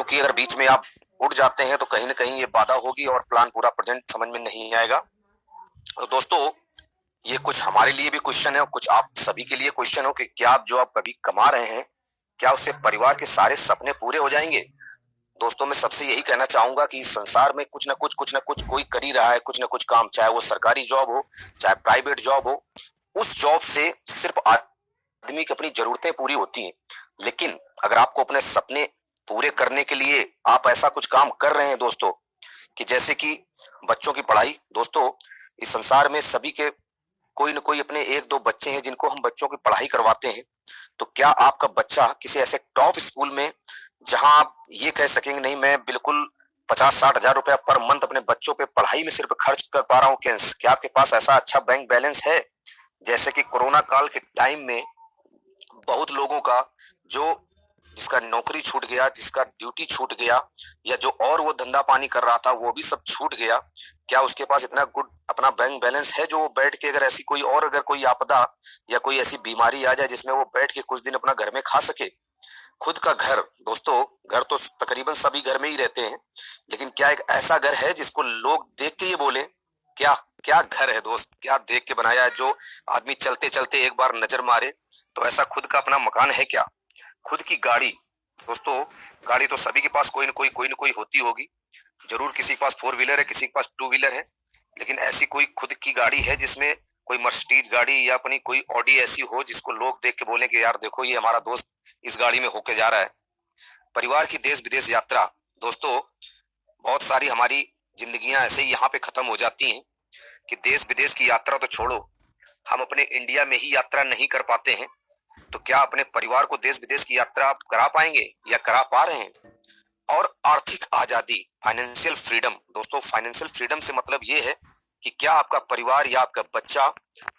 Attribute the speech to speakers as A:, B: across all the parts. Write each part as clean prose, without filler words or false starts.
A: क्योंकि अगर बीच में आप उठ जाते हैं तो कहीं ना कहीं ये बाधा होगी और प्लान पूरा प्रेजेंट समझ में नहीं आएगा। तो दोस्तों, ये कुछ हमारे लिए भी क्वेश्चन है और कुछ आप सभी के लिए क्वेश्चन हो कि क्या आप जो आप कभी कमा रहे हैं, क्या उससे परिवार के सारे सपने पूरे हो जाएंगे। दोस्तों, मैं सबसे यही कहना चाहूंगा कि इस संसार में कुछ ना कुछ कोई कर ही रहा है, कुछ ना कुछ काम, चाहे वो सरकारी जॉब हो चाहे प्राइवेट जॉब हो। उस जॉब से सिर्फ आदमी की अपनी जरूरतें पूरी होती हैं, लेकिन अगर आपको अपने सपने पूरे करने के लिए आप ऐसा कुछ काम कर रहे हैं दोस्तों, कि जैसे कि बच्चों की पढ़ाई। दोस्तों, इस संसार में सभी के कोई न कोई अपने एक दो बच्चे हैं जिनको हम बच्चों की पढ़ाई करवाते हैं। तो क्या आपका बच्चा किसी ऐसे टॉप स्कूल में, जहां आप ये कह सकेंगे नहीं मैं बिल्कुल 50-60 हजार रुपया पर मंथ अपने बच्चों पे पढ़ाई में सिर्फ खर्च कर पा रहा हूँ, क्या आपके पास ऐसा अच्छा बैंक बैलेंस है? जैसे कि कोरोना काल के टाइम में बहुत लोगों का जो जिसका नौकरी छूट गया, जिसका ड्यूटी छूट गया, या जो और वो धंधा पानी कर रहा था वो भी सब छूट गया। क्या उसके पास इतना गुड अपना बैंक बैलेंस है जो वो बैठ के अगर ऐसी कोई और अगर कोई आपदा या कोई ऐसी बीमारी आ जाए जिसमें वो बैठ के कुछ दिन अपना घर में खा सके? खुद का घर। दोस्तों, घर तो तकरीबन सभी घर में ही रहते हैं, लेकिन क्या एक ऐसा घर है जिसको लोग देख के ये बोले क्या क्या घर है दोस्त, क्या देख के बनाया है, जो आदमी चलते चलते एक बार नजर मारे? तो ऐसा खुद का अपना मकान है क्या? खुद की गाड़ी। दोस्तों, गाड़ी तो सभी के पास कोई न कोई होती होगी। जरूर किसी के पास 4 व्हीलर है, किसी के पास 2 व्हीलर है, लेकिन ऐसी कोई खुद की गाड़ी है जिसमें कोई मर्सिडीज गाड़ी या अपनी कोई ऑडी ऐसी हो जिसको लोग देख के बोले कि यार देखो ये हमारा दोस्त इस गाड़ी में होके जा रहा है। परिवार की देश विदेश यात्रा। दोस्तों, बहुत सारी हमारी जिंदगियां ऐसे ही यहाँ पे खत्म हो जाती हैं कि देश विदेश की यात्रा तो छोड़ो, हम अपने इंडिया में ही यात्रा नहीं कर पाते हैं। तो क्या अपने परिवार को देश विदेश की यात्रा आप करा पाएंगे या करा पा रहे हैं? और आर्थिक आजादी, फाइनेंशियल फ्रीडम। दोस्तों, फाइनेंशियल फ्रीडम से मतलब ये है कि क्या आपका परिवार या आपका बच्चा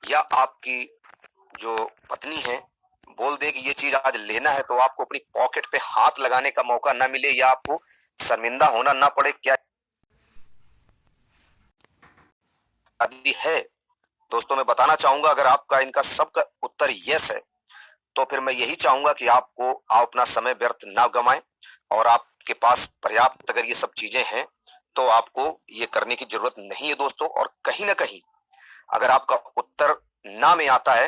A: या आपकी जो पत्नी है बोल दे कि ये चीज आज लेना है तो आपको अपनी पॉकेट पे हाथ लगाने का मौका ना मिले या आपको शर्मिंदा होना ना पड़े, क्या अभी है? दोस्तों, मैं बताना चाहूंगा अगर आपका इनका सबका उत्तर यस है तो फिर मैं यही चाहूंगा कि आप अपना समय व्यर्थ ना गवाएं, और आपके पास पर्याप्त अगर ये सब चीजें हैं तो आपको ये करने की जरूरत नहीं है दोस्तों। और कहीं ना कहीं अगर आपका उत्तर ना में आता है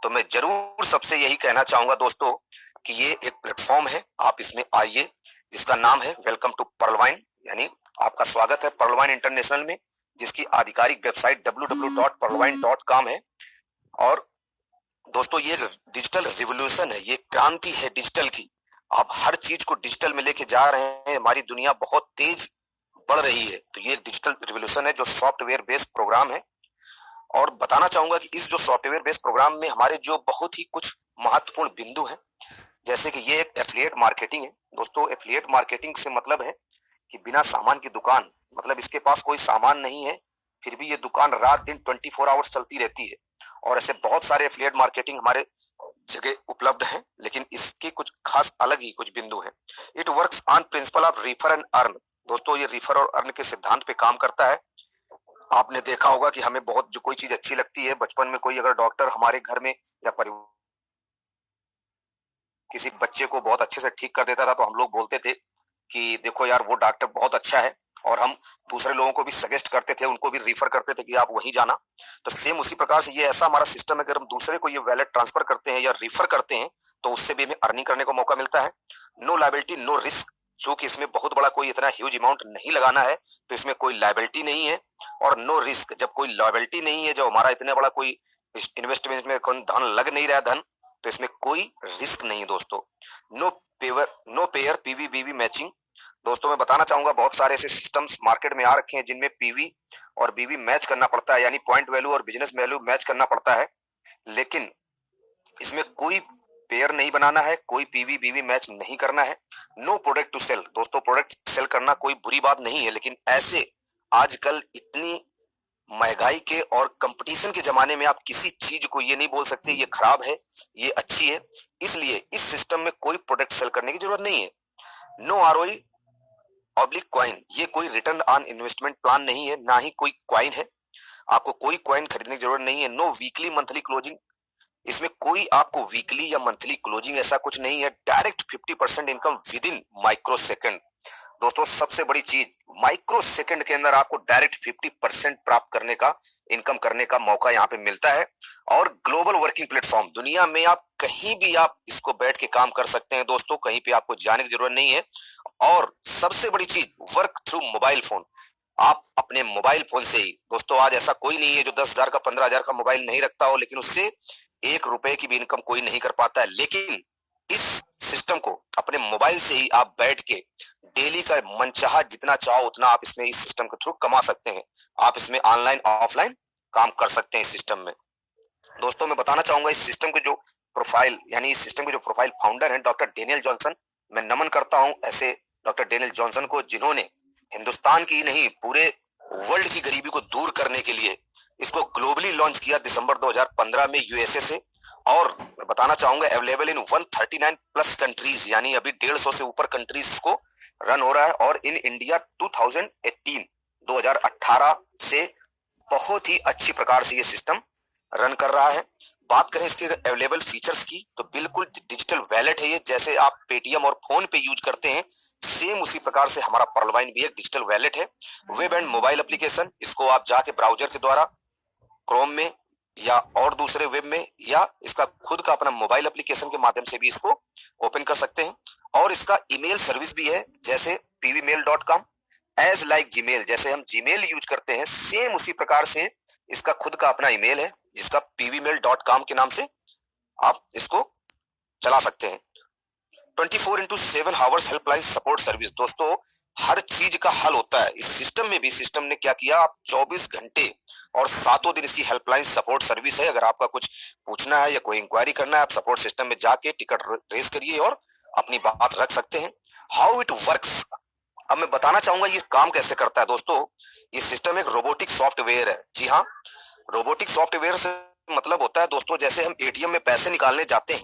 A: तो मैं जरूर सबसे यही कहना चाहूंगा दोस्तों कि ये एक प्लेटफॉर्म है, आप इसमें आइए, जिसका नाम है वेलकम टू पर्लवाइन, यानी आपका स्वागत है पर्लवाइन इंटरनेशनल में, जिसकी आधिकारिक वेबसाइट www.perlwine.com है। और दोस्तों, ये डिजिटल रिवोल्यूशन है, ये क्रांति है डिजिटल की। आप हर चीज को डिजिटल में लेके जा रहे हैं, हमारी दुनिया बहुत तेज बढ़ रही है। तो ये डिजिटल रिवोल्यूशन है जो सॉफ्टवेयर बेस्ड प्रोग्राम है। और बताना चाहूंगा कि इस जो सॉफ्टवेयर बेस्ड प्रोग्राम में हमारे जो बहुत ही कुछ महत्वपूर्ण बिंदु हैं, जैसे कि ये एक एफिलिएट मार्केटिंग है। दोस्तों, एफिलिएट मार्केटिंग से मतलब है कि बिना सामान की दुकान, मतलब इसके पास कोई सामान नहीं है फिर भी ये दुकान रात दिन 24 आवर्स चलती रहती है। और ऐसे बहुत सारे एफिलिएट मार्केटिंग हमारे जगह उपलब्ध हैं, लेकिन इसके कुछ खास अलग ही कुछ बिंदु हैं। It works on principle of refer and earn. दोस्तों, ये रिफर और अर्न के सिद्धांत पे काम करता है। आपने देखा होगा कि हमें बहुत जो कोई चीज अच्छी लगती है, बचपन में कोई अगर डॉक्टर हमारे घर में या परिवार किसी बच्चे को बहुत अच्छे से ठीक कर देता था तो हम लोग बोलते थे कि देखो यार वो डॉक्टर बहुत अच्छा है, और हम दूसरे लोगों को भी सजेस्ट करते थे, उनको भी रिफर करते थे कि आप वहीं जाना। तो सेम उसी प्रकार से ये ऐसा हमारा सिस्टम है, अगर हम दूसरे को ये वैलेट ट्रांसफर करते हैं या रिफर करते हैं तो उससे भी हमें अर्निंग करने का मौका मिलता है। नो लायबिलिटी नो रिस्क, चूंकि इसमें बहुत बड़ा कोई इतना ह्यूज अमाउंट नहीं लगाना है तो इसमें कोई लायबिलिटी नहीं है। और नो रिस्क, जब कोई लायबिलिटी नहीं है, जब हमारा इतना बड़ा कोई इन्वेस्टमेंट में कोई धन लग नहीं रहा धन, तो इसमें कोई रिस्क नहीं दोस्तों। नो पेयर पीवी बीवी मैचिंग। दोस्तों, मैं बताना चाहूंगा बहुत सारे ऐसे सिस्टम्स मार्केट में आ रखे हैं जिनमें पीवी और बीवी मैच करना पड़ता है, यानी पॉइंट वैल्यू और बिजनेस वैल्यू मैच करना पड़ता है, लेकिन इसमें कोई पेयर नहीं बनाना है, कोई पीवी बीवी मैच नहीं करना है। No product to sell. दोस्तों, प्रोडक्ट सेल करना कोई बुरी बात नहीं है, लेकिन ऐसे आजकल इतनी महंगाई के और कंपटीशन के जमाने में आप किसी चीज को ये नहीं बोल सकते ये खराब है ये अच्छी है, इसलिए इस सिस्टम में कोई प्रोडक्ट सेल करने की जरूरत नहीं है। नो आरओई ऑब्लिक क्वाइन, ये कोई रिटर्न ऑन इन्वेस्टमेंट प्लान नहीं है, ना ही कोई क्वाइन है, आपको कोई क्वाइन खरीदने की जरूरत नहीं है। नो वीकली मंथली क्लोजिंग, इसमें कोई आपको वीकली या मंथली क्लोजिंग ऐसा कुछ नहीं है। Direct 50% income with in micro second. दोस्तों सबसे बड़ी चीज, माइक्रो सेकंड के अंदर आपको डायरेक्ट 50% प्राप्त करने का, इनकम करने का मौका यहाँ पे मिलता है। और ग्लोबल वर्किंग प्लेटफॉर्म, दुनिया में आप कहीं भी आप इसको बैठ के काम कर सकते हैं दोस्तों, कहीं पे आपको जाने की जरूरत नहीं है। और सबसे बड़ी चीज, वर्क थ्रू मोबाइल फोन। आप अपने मोबाइल फोन से ही दोस्तों, आज ऐसा कोई नहीं है जो 10,000 का 15,000 का मोबाइल नहीं रखता हो, लेकिन उससे 1 रुपए की भी इनकम कोई नहीं कर पाता है। लेकिन इस सिस्टम को अपने मोबाइल से ही आप बैठ के डेली का मनचाहा जितना चाहो उतना आप इसमें इस सिस्टम के थ्रू कमा सकते हैं। आप इसमें ऑनलाइन ऑफलाइन काम कर सकते हैं इस सिस्टम में। दोस्तों मैं बताना चाहूंगा इस सिस्टम के जो प्रोफाइल, यानी इस सिस्टम के जो प्रोफाइल फाउंडर हैं डॉक्टर डेनियल जॉनसन, मैं नमन करता हूं ऐसे डॉक्टर डेनियल जॉनसन को, जिन्होंने हिंदुस्तान की नहीं पूरे वर्ल्ड की गरीबी को दूर करने के लिए इसको ग्लोबली लॉन्च किया दिसंबर 2015 में यूएसए से। और मैं बताना चाहूंगा अवेलेबल इन 139 प्लस कंट्रीज, यानी अभी 150 से ऊपर कंट्रीज को रन हो रहा है। और इन इंडिया 2018 से बहुत ही अच्छी प्रकार से ये सिस्टम रन कर रहा है। बात करें इसके अवेलेबल फीचर्स की, तो बिल्कुल डिजिटल वैलेट है ये, जैसे आप पेटीएम और फोन पे यूज करते हैं सेम उसी प्रकार से हमारा पर्लवाइन भी एक डिजिटल वैलेट है। वेब एंड मोबाइल एप्लीकेशन, इसको आप जाके ब्राउजर के द्वारा क्रोम में या और दूसरे वेब में, या इसका खुद का अपना मोबाइल एप्लीकेशन के माध्यम से भी इसको ओपन कर सकते हैं। और इसका ईमेल सर्विस भी है, जैसे pvmail.com, एज लाइक जीमेल, जैसे हम जीमेल यूज करते हैं सेम उसी प्रकार से इसका खुद का अपना ईमेल है, जिसका pvmail.com के नाम से आप इसको चला सकते हैं। 24/7 आवर्स हेल्पलाइन सपोर्ट सर्विस, दोस्तों हर चीज का हल होता है इस सिस्टम में भी। सिस्टम ने क्या किया, आप 24 घंटे और 7 दिन इसकी हेल्पलाइन सपोर्ट सर्विस है। अगर आपका कुछ पूछना है या कोई इंक्वायरी करना है, आप सपोर्ट सिस्टम में जाके टिकट रेज करिए और अपनी बात रख सकते हैं। हाउ इट वर्क्स, अब मैं बताना चाहूंगा ये काम कैसे करता है। दोस्तों ये सिस्टम एक रोबोटिक सॉफ्टवेयर है। जी हाँ, रोबोटिक सॉफ्टवेयर से मतलब होता है दोस्तों, जैसे हम एटीएम में पैसे निकालने जाते हैं,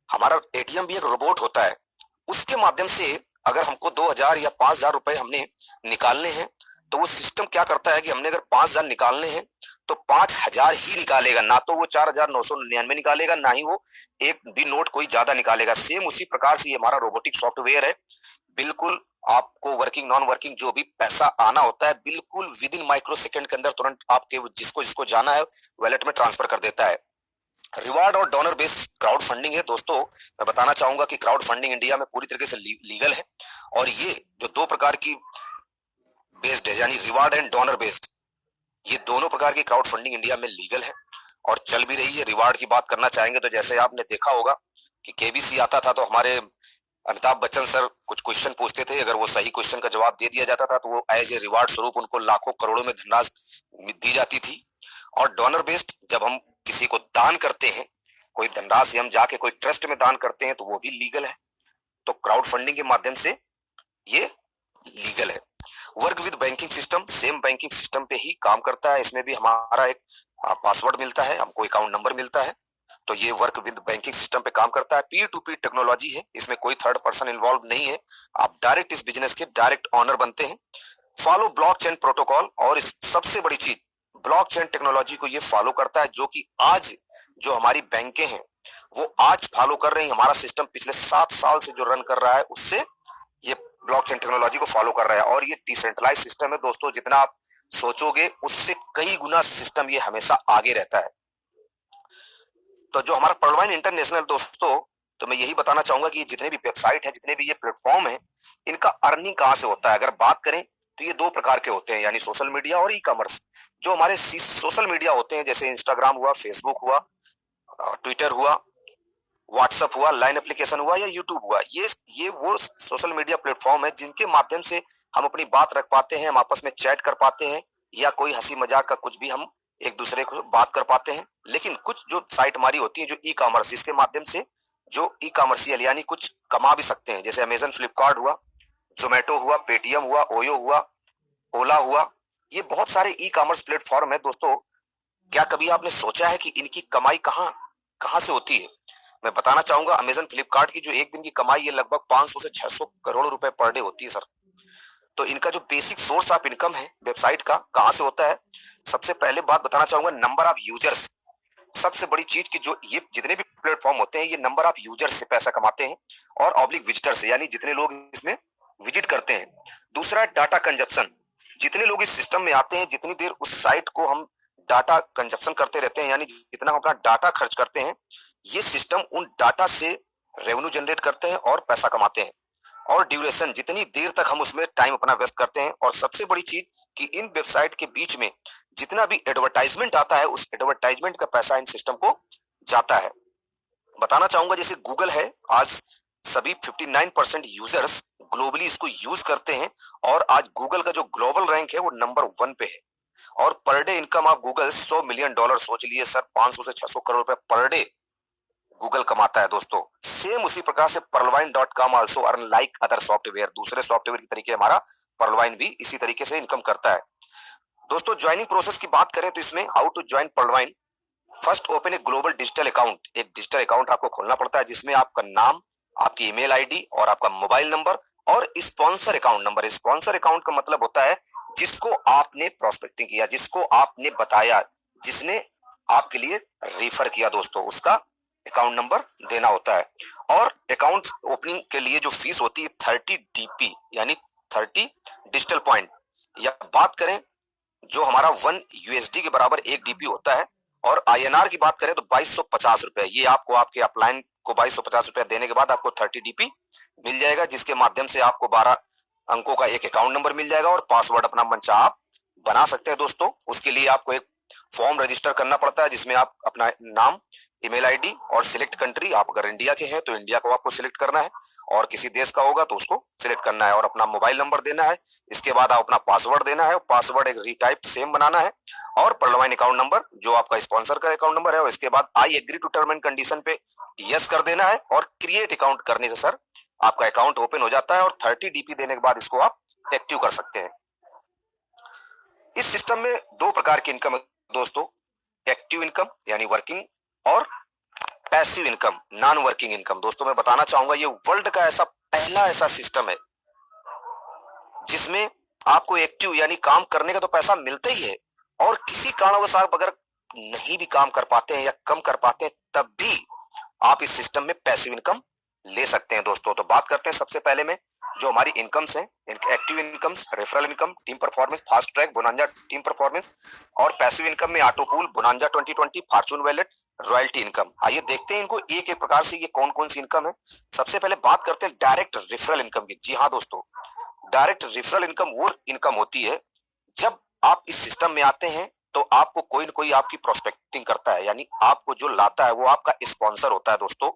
A: हमारा एटीएम भी एक रोबोट होता है। उसके माध्यम से अगर हमको 2,000 या 5,000 रुपए हमने निकालने हैं, तो वो सिस्टम क्या करता है कि हमने अगर 5,000 निकालने हैं तो 5,000 ही निकालेगा, ना तो वो 4,999 निकालेगा, ना ही वो एक भी नोट कोई ज्यादा निकालेगा। सेम उसी प्रकार से ये हमारा रोबोटिक सॉफ्टवेयर है। बिल्कुल आपको वर्किंग नॉन वर्किंग जो भी पैसा आना होता है, बिल्कुल विद इन माइक्रो सेकंड के अंदर तुरंत आपके जिसको जिसको जाना है वॉलेट में ट्रांसफर कर देता है। रिवार्ड और डोनर बेस्ड क्राउड फंडिंग है। दोस्तों मैं बताना चाहूंगा कि क्राउड फंडिंग इंडिया में पूरी तरीके से लीगल है। और ये जो 2 प्रकार की बेस्ड है, यानी रिवार्ड एंड डोनर बेस्ड, ये दोनों प्रकार की क्राउड फंडिंग इंडिया में लीगल है और चल भी रही है। रिवार्ड की बात करना चाहेंगे तो जैसे आपने देखा होगा कि केबीसी आता था तो हमारे अमिताभ बच्चन सर कुछ क्वेश्चन पूछते थे, अगर वो सही क्वेश्चन का जवाब दे दिया जाता था तो वो एज ए रिवार्ड स्वरूप उनको लाखों करोड़ों में धनराशि दी जाती थी। और डोनर बेस्ड, जब हम किसी को दान करते हैं, कोई धनराशि हम जाके कोई ट्रस्ट में दान करते हैं, तो वो भी लीगल है। तो क्राउड फंडिंग के माध्यम से ये लीगल है। Work with banking system, same banking system पे ही काम करता है। इसमें भी हमारा एक पासवर्ड मिलता है, हमको अकाउंट नंबर मिलता है, तो ये वर्क विद बैंकिंग सिस्टम पे काम करता है। पीयर टू पीयर टेक्नोलॉजी है, इसमें कोई थर्ड पर्सन इन्वॉल्व नहीं है। आप डायरेक्ट इस बिजनेस के डायरेक्ट ऑनर बनते हैं। फॉलो ब्लॉकचेन प्रोटोकॉल, और इस सबसे बड़ी चीज ब्लॉकचेन टेक्नोलॉजी को ये फॉलो करता है, जो कि आज जो हमारी बैंकें हैं वो आज फॉलो कर रही हैं। हमारा सिस्टम पिछले 7 साल से जो रन कर रहा है उससे ये ब्लॉकचेन टेक्नोलॉजी को फॉलो कर रहा है। और ये डिसेंट्रलाइज सिस्टम है दोस्तों, जितना आप सोचोगे उससे कई गुना सिस्टम ये हमेशा आगे रहता है। तो जो हमारा पर्लवाइन इंटरनेशनल दोस्तों, तो मैं यही बताना चाहूंगा कि जितने भी वेबसाइट है, जितने भी ये प्लेटफॉर्म है, इनका अर्निंग कहां से होता है। अगर बात करें तो ये 2 प्रकार के होते हैं, यानी सोशल मीडिया और ई कॉमर्स। जो हमारे सोशल मीडिया होते हैं, जैसे इंस्टाग्राम हुआ, फेसबुक हुआ, ट्विटर हुआ, व्हाट्सएप हुआ, लाइन एप्लीकेशन हुआ या यूट्यूब हुआ, ये वो सोशल मीडिया प्लेटफॉर्म है जिनके माध्यम से हम अपनी बात रख पाते हैं, हम आपस में चैट कर पाते हैं, या कोई हंसी मजाक का कुछ भी हम एक दूसरे को बात कर पाते हैं। लेकिन कुछ जो साइट हमारी होती है जो ई कॉमर्स, इसके माध्यम से जो ई कॉमर्शियल यानी कुछ कमा भी सकते हैं, जैसे अमेजन, फ्लिपकार्ट हुआ, जोमेटो हुआ, पेटीएम हुआ, ओयो हुआ, ओला हुआ, ये बहुत सारे ई कॉमर्स प्लेटफॉर्म है दोस्तों। क्या कभी आपने सोचा है कि इनकी कमाई कहाँ कहाँ से होती है। मैं बताना चाहूंगा अमेजन, फ्लिपकार्ट की जो एक दिन की कमाई है लगभग 500 से 600 करोड़ रुपए पर डे होती है सर। तो इनका जो बेसिक सोर्स ऑफ इनकम है वेबसाइट का कहां से होता है, सबसे पहले बात बताना चाहूंगा नंबर ऑफ यूजर्स। सबसे बड़ी चीज की जो ये जितने भी प्लेटफॉर्म होते हैं ये नंबर ऑफ यूजर्स से पैसा कमाते हैं और ऑब्लिक विजिटर से, यानी जितने लोग इसमें विजिट करते हैं। दूसरा है डाटा कंजप्शन। जितने लोग इस सिस्टम में आते हैं, जितनी देर उस साइट को हम डाटा कंजप्शन करते रहते हैं, यानी जितना हम अपना डाटा खर्च करते हैं, ये सिस्टम उन डाटा से रेवेन्यू जनरेट करते हैं और पैसा कमाते हैं। और ड्यूरेशन, जितनी देर तक हम उसमें टाइम अपना व्यस्त करते हैं। और सबसे बड़ी चीज कि इन वेबसाइट के बीच में जितना भी एडवर्टाइजमेंट आता है, उस एडवर्टाइजमेंट का पैसा इन सिस्टम को जाता है। बताना चाहूंगा, जैसे गूगल है, आज सभी 59% यूजर्स ग्लोबली इसको यूज करते हैं और आज गूगल का जो ग्लोबल रैंक है वो नंबर 1 पे है। और per day income of Google $100 million, सोच लिए सर, 500 से 600 करोड़ रुपए पर डे गूगल कमाता है दोस्तों। सेम उसी प्रकार से Pearlwine.com also earn like other software. दूसरे सॉफ्टवेयर की तरीके हमारा Pearlwine भी इसी तरीके से इनकम करता है। दोस्तों ज्वाइनिंग प्रोसेस की बात करें तो इसमें how to join Pearlwine। First open a global digital account. एक डिजिटल अकाउंट आपको खोलना पड़ता है जिसमें आपका नाम, आपकी ईमेल आईडी और आपका मोबाइल नंबर और sponsor account number. Sponsor account का मतलब होता है जिसको आपने प्रोस्पेक्टिंग किया, जिसको आपने बताया, जिसने आपके लिए रेफर किया दोस्तों, उसका अकाउंट नंबर देना होता है। और अकाउंट ओपनिंग के लिए जो फीस होती है 30 DP यानी 30 डिजिटल पॉइंट, या बात करें जो हमारा 1 USD के बराबर 1 DP होता है। और INR की बात करें तो 2250 रुपए। ये आपको आपके अपलाइन को 2250 रुपए देने के बाद आपको 30 DP मिल जाएगा, जिसके माध्यम से आपको 12 अंकों का एक अकाउंट नंबर मिल जाएगा और पासवर्ड अपना मनचाहा आप बना सकते हैं दोस्तों। उसके लिए आपको एक फॉर्म रजिस्टर करना पड़ता है जिसमें आप अपना नाम, ईमेल आईडी और सिलेक्ट कंट्री, आप अगर इंडिया के हैं तो इंडिया को आपको सिलेक्ट करना है और किसी देश का होगा तो उसको सिलेक्ट करना है और अपना मोबाइल नंबर देना है। इसके बाद आप अपना पासवर्ड देना है, पासवर्ड एक रीटाइप सेम बनाना है और Pearlwine अकाउंट नंबर जो आपका स्पॉन्सर का अकाउंट नंबर है, और इसके बाद I agree to term and condition पे यस कर देना है। और क्रिएट अकाउंट करने से सर आपका अकाउंट ओपन हो जाता है और 30 DP देने के बाद इसको आप एक्टिव कर सकते हैं। इस सिस्टम में 2 प्रकार की इनकम है दोस्तों, एक्टिव इनकम यानी वर्किंग और passive income, non working income. दोस्तों मैं बताना चाहूंगा ये वर्ल्ड का पहला ऐसा सिस्टम है जिसमें आपको एक्टिव यानी काम करने का तो पैसा मिलता ही है, और किसी कारणवश आप अगर नहीं भी काम कर पाते हैं या कम कर पाते हैं तब भी आप इस सिस्टम में पैसिव इनकम ले सकते हैं दोस्तों। तो बात करते हैं सबसे पहले में जो हमारी इनकम्स हैं, active incomes, referral income, team performance, fast track, bonanza team performance. और पैसिव इनकम में auto pool, bonanza 2020, Fortune wallet, royalty income. आइए देखते हैं इनको एक एक प्रकार से ये कौन कौन सी इनकम है। सबसे पहले बात करते हैं डायरेक्ट रेफरल इनकम की। जी हाँ दोस्तों, डायरेक्ट रेफरल इनकम वो इनकम होती है जब आप इस सिस्टम में आते हैं तो आपको कोई न कोई आपकी प्रोस्पेक्टिंग करता है, यानी आपको जो लाता है वो आपका स्पॉन्सर होता है दोस्तों।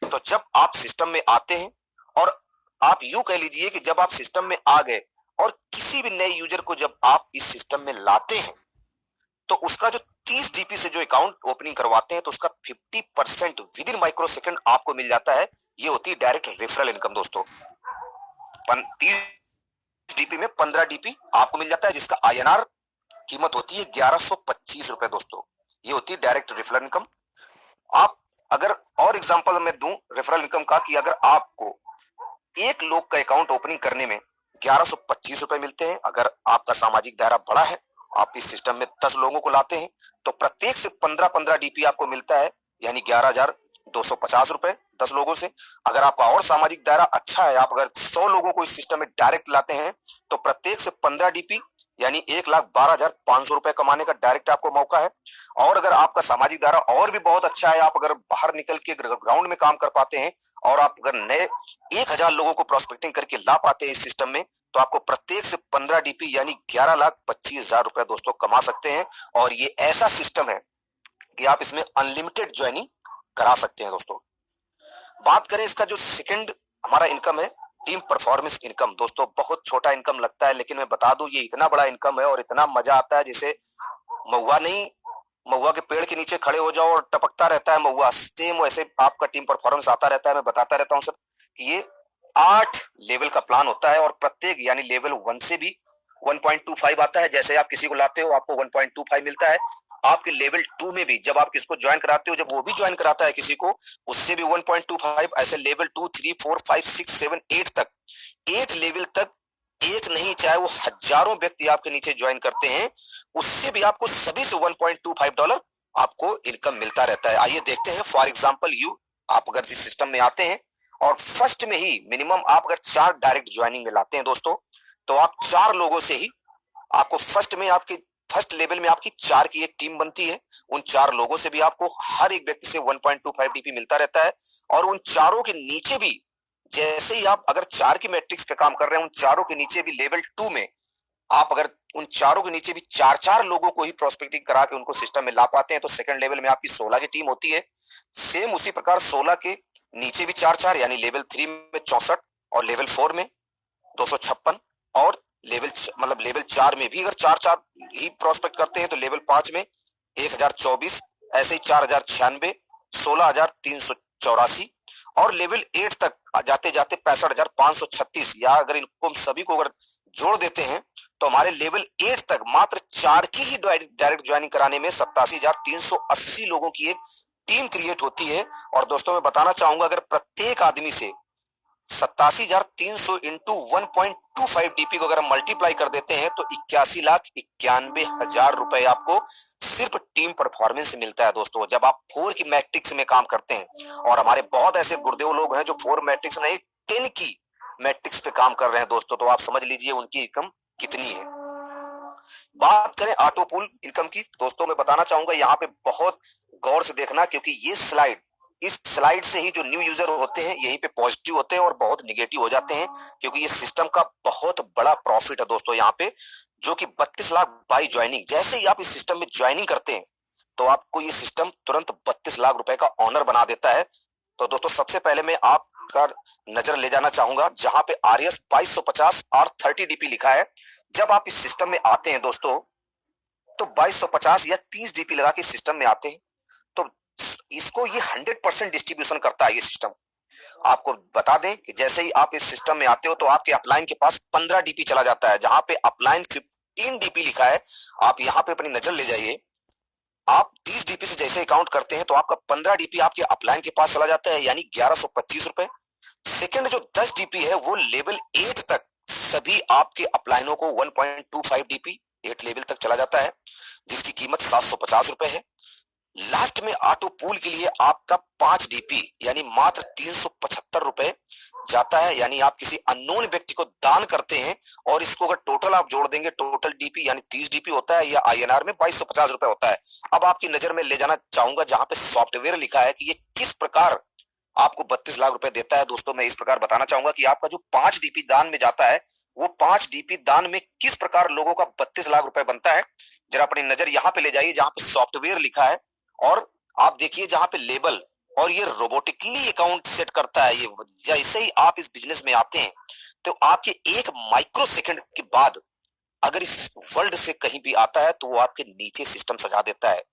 A: तो जब आप सिस्टम में आते हैं, और आप यूं कह लीजिए कि जब आप सिस्टम में आ गए और किसी भी नए यूजर को जब आप इस सिस्टम में लाते हैं तो उसका जो 30 DP से जो अकाउंट ओपनिंग करवाते हैं तो उसका 50% विद इन माइक्रो सेकंड आपको मिल जाता है। ये होती है डायरेक्ट रेफरल इनकम दोस्तों। 30 DP में 15 DP आपको मिल जाता है, जिसका INR कीमत होती है 1125 रुपए दोस्तों। ये होती है डायरेक्ट रेफरल इनकम। आप अगर और एग्जांपल मैं दूं रेफरल इनकम का, कि अगर आपको एक लोग का अकाउंट ओपनिंग करने में 1125 रुपए मिलते हैं, अगर आपका सामाजिक दायरा बड़ा है, आप इस सिस्टम में 10 लोगों को लाते हैं तो प्रत्येक से 15-15 DP आपको मिलता है, यानी 11,250 रुपए 10 लोगों से। अगर आपका और सामाजिक दायरा अच्छा है, आप अगर 100 लोगों को इस सिस्टम में डायरेक्ट लाते हैं तो प्रत्येक से 15 DP यानी 1,12,500 रुपए कमाने का डायरेक्ट आपको मौका है। और अगर आपका सामाजिक दायरा और भी बहुत अच्छा है, आप अगर बाहर निकल के ग्राउंड में काम कर पाते हैं और आप अगर नए 1,000 लोगों को प्रोस्पेक्टिंग करके ला पाते हैं इस सिस्टम में, तो आपको प्रत्येक से 15 DP यानी 11,25,000 रुपए दोस्तों कमा सकते हैं। और ये ऐसा सिस्टम है कि आप इसमें अनलिमिटेड ज्वाइनिंग करा सकते हैं दोस्तों। बात करें इसका जो सेकंड हमारा इनकम है, टीम परफॉर्मेंस इनकम। दोस्तों बहुत छोटा इनकम लगता है, लेकिन मैं बता दूं ये इतना बड़ा इनकम है और इतना मजा आता है, जैसे महुआ के पेड़ के नीचे खड़े हो जाओ और टपकता रहता है महुआ, सेम वैसे आपका टीम परफॉर्मेंस आता रहता है। मैं बताता रहता हूं सर कि ये 8 लेवल का प्लान होता है और प्रत्येक यानी लेवल 1 से भी 1.25 आता है। जैसे आप किसी को लाते हो आपको 1.25 मिलता है। आपके लेवल 2 में भी जब आप किसको ज्वाइन कराते हो, जब वो भी ज्वाइन कराता है किसी को, उससे भी 1.25। ऐसे लेवल 2, 3, 4, 5, 6, 7, 8 तक, 8 लेवल तक एक नहीं चाहे वो हजारों व्यक्ति आपके नीचे ज्वाइन करते हैं, उससे भी आपको सभी से $1.25 आपको इनकम मिलता रहता है। आइए देखते हैं। फॉर एग्जाम्पल आप अगर जिस सिस्टम में आते हैं और फर्स्ट में ही मिनिमम आप अगर 4 डायरेक्ट ज्वाइनिंग में लाते हैं दोस्तों, तो आप 4 लोगों से ही आपको फर्स्ट लेवल में आपकी 4 की एक टीम बनती है। उन 4 लोगों से भी आपको हर एक व्यक्ति से 1.25 डीपी मिलता रहता है। और उन चारों के नीचे भी जैसे ही आप अगर 4 की मैट्रिक्स पे काम कर रहे हैं, उन चारों के नीचे भी लेवल 2 में आप अगर उन चारों के नीचे भी 4-4 लोगों को ही प्रोस्पेक्टिंग करा के उनको सिस्टम में ला पाते हैं, तो सेकंड लेवल में आपकी 16 की टीम होती है। सेम उसी प्रकार 16 के नीचे भी 4-4 यानी लेवल 3 में 64 और लेवल 4 में 256 और लेवल 4 में भी अगर 4-4 ही प्रोस्पेक्ट करते हैं तो लेवल 5 में 1024, ऐसे ही 4096, 16384 और लेवल 8 तक जाते जाते 65,536। या अगर इनको हम सभी को अगर जोड़ देते हैं तो हमारे लेवल 8 तक मात्र 4 की ही डायरेक्ट ज्वाइनिंग कराने में 87,380 लोगों की एक टीम क्रिएट होती है। और दोस्तों मैं बताना चाहूंगा, अगर प्रत्येक आदमी से 87,300 इंटू 1.25 डीपी को अगर हम मल्टीप्लाई कर देते हैं तो 81,91,000 रुपए आपको सिर्फ टीम परफॉर्मेंस से मिलता है दोस्तों, जब आप 4 की मैट्रिक्स में काम करते हैं। और हमारे बहुत ऐसे गुरुदेव लोग हैं जो 4 मैट्रिक्स नहीं 10 की मैट्रिक्स पे काम कर रहे हैं दोस्तों, तो आप समझ लीजिए उनकी इनकम कितनी है। बात करें ऑटो पूल इनकम की, दोस्तों मैं बताना चाहूंगा यहाँ पे बहुत गौर से देखना, क्योंकि इस स्लाइड से ही जो न्यू यूजर होते हैं यहीं पे पॉजिटिव होते हैं और बहुत निगेटिव हो जाते हैं, क्योंकि ये सिस्टम का बहुत बड़ा प्रॉफिट है दोस्तों यहाँ पे, जो कि 32 लाख बाई ज्वाइनिंग। जैसे ही आप इस सिस्टम में ज्वाइनिंग करते हैं तो आपको ये सिस्टम तुरंत 32 लाख रुपए का ऑनर बना देता है। तो दोस्तों सबसे पहले मैं आपका नजर ले जाना चाहूंगा जहां पे RS 2250 और 30 डीपी लिखा है। जब आप इस सिस्टम में आते हैं दोस्तों तो 2250 या 30 डीपी लगा के सिस्टम में आते हैं, तो इसको ये 100% डिस्ट्रीब्यूशन करता है ये सिस्टम। आपको बता दें कि जैसे ही आप इस सिस्टम में आते हो तो आपके अपलाइन के पास 15 डीपी चला जाता है, जहां पे अपलाइन 15 डीपी लिखा है। आप यहाँ पे अपनी नजर ले जाइए, आप 30 डीपी से जैसे काउंट करते हैं तो आपका 15 डीपी आपके अपलाइन के पास चला जाता है, यानी 1125 रुपए। सेकंड जो 10 डीपी है वो लेवल 8 तक सभी आपके अपलाइनों को 1.25 डीपी 8 लेवल तक चला जाता है, जिसकी कीमत 750 रुपए है। लास्ट में ऑटो पूल के लिए आपका 5 डीपी यानी मात्र 375 रुपए जाता है, यानी आप किसी अननोन व्यक्ति को दान करते हैं और इसको अगर टोटल आप जोड़ देंगे, टोटल डीपी यानी 30 डीपी होता है या INR में 2250 रुपए होता है। अब आपकी नजर में ले जाना चाहूंगा जहां पे सॉफ्टवेयर लिखा है कि ये किस प्रकार आपको 32 लाख रुपए देता है। दोस्तों मैं इस प्रकार बताना चाहूंगा कि आपका जो 5 डीपी दान में जाता है वो 5 डीपी दान में किस प्रकार लोगों का 32 लाख रुपए बनता है। जरा अपनी नजर यहाँ पे ले जाइए जहां पे सॉफ्टवेयर लिखा है और आप देखिए जहां पे लेबल, और ये रोबोटिकली अकाउंट सेट करता है। ये जैसे ही आप इस बिजनेस में आते हैं तो आपके 1 माइक्रो सेकंड के बाद अगर इस वर्ल्ड से कहीं भी आता है तो वो आपके नीचे सिस्टम सजा देता है।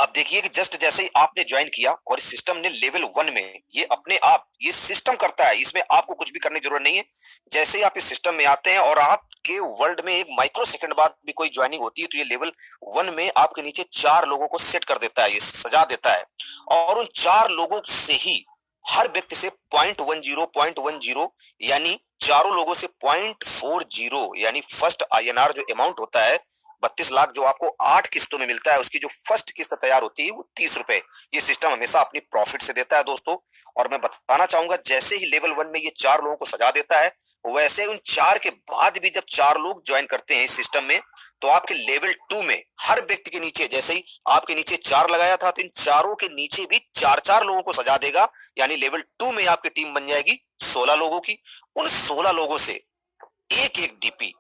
A: अब देखिए कि जस्ट जैसे ही आपने ज्वाइन किया और इस सिस्टम ने लेवल 1 में ये अपने आप ये सिस्टम करता है, इसमें आपको कुछ भी करने की जरूरत नहीं है। जैसे ही आप इस सिस्टम में आते हैं और आपके वर्ल्ड में 1 माइक्रो सेकंड बाद भी कोई ज्वाइनिंग होती है तो ये लेवल 1 में आपके नीचे 4 लोगों को सेट कर देता है, ये सजा देता है। और उन 4 लोगों से ही हर व्यक्ति से 0.10 यानी चारों लोगों से 0.40 यानी फर्स्ट INR जो अमाउंट होता है 32 लाख जो आपको 8 किस्तों में मिलता है, उसकी जो फर्स्ट किस्त तैयार होती है वो 30 रुपए ये सिस्टम हमेशा अपनी प्रॉफिट से देता है दोस्तों। और मैं बताना चाहूंगा जैसे ही लेवल 1 में ये 4 लोगों को सजा देता है, वैसे उन 4 के बाद भी जब 4 लोग ज्वाइन करते हैं इस सिस्टम में तो आपके लेवल 2 में हर व्यक्ति के नीचे जैसे ही आपके नीचे 4 लगाया था तो इन चारों के नीचे भी 4-4 लोगों को सजा देगा, यानी लेवल 2 में आपकी टीम बन जाएगी 16 लोगों की। उन 16 लोगों से एक एक डीपी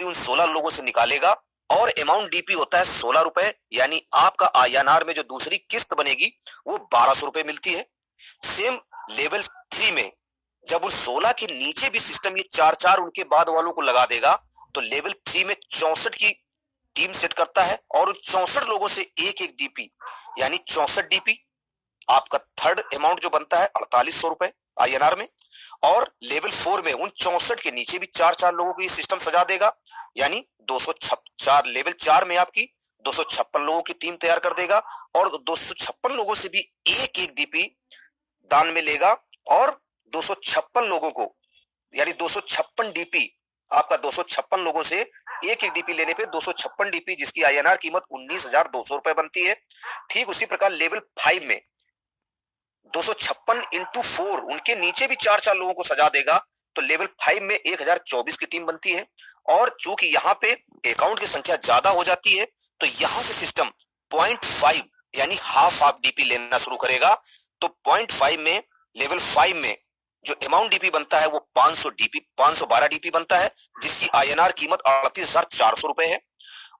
A: उन 16 लोगों से निकालेगा और अमाउंट डीपी होता है 16 रुपए, यानी आपका INR में जो दूसरी किस्त बनेगी वो 1200 रुपए मिलती है। सेम लेवल 3 में जब उन 16 के नीचे भी सिस्टम ये 4-4 उनके बाद वालों को लगा देगा तो लेवल 3 में 64 की टीम सेट करता है और उन 64 लोगों से एक एक डीपी यानी 64 डीपी आपका थर्ड अमाउंट जो बनता है 4800 रुपए INR में। और लेवल 4 में उन 64 के नीचे भी 4-4 लोगों को ये सिस्टम सजा देगा, यानी 256 लेवल 4 में आपकी 256 लोगों की टीम तैयार कर देगा और 256 लोगों से भी एक एक डीपी दान में लेगा और 256 लोगों को यानी 256 डीपी आपका 256 लोगों से एक एक डीपी लेने पे 256 डीपी जिसकी INR कीमत 19,200 रुपए बनती है। ठीक उसी प्रकार लेवल 5 में 256 इंटू 4 उनके नीचे भी 4-4 लोगों को सजा देगा तो लेवल 5 में 1024 की टीम बनती है। और चूंकि यहाँ पे अकाउंट की संख्या ज्यादा हो जाती है तो यहाँ से सिस्टम 0.5 यानी हाफ हाफ डीपी लेना शुरू करेगा। तो 0.5 में लेवल 5 में जो अमाउंट डीपी बनता है वो 512 डीपी बनता है, जिसकी आईएनआर कीमत 38,400 रुपए है।